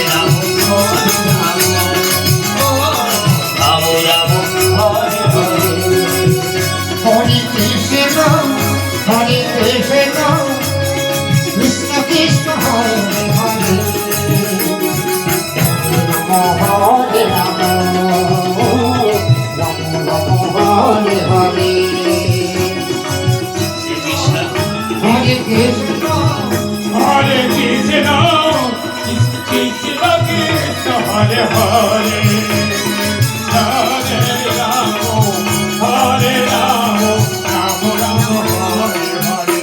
Ram Ram Ram Hare Hare Hare Krishna Hare Krishna Krishna Krishna Hare Hare Hare Ram Ram Ram Hare Hare Krishna Hare Krishna Hare Krishna Krishna Krishna Hare Hare Hare Ram Ram Ram Hare Hare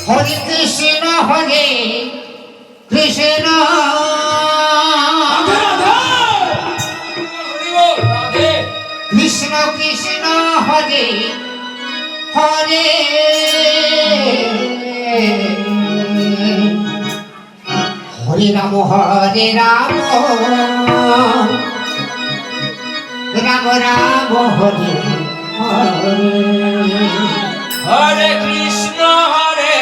Hare Krishna Hare Krishna Krishna Krishna Hare Hare Hare Ram Ram Ram Hare Hare Hare Krishna Hare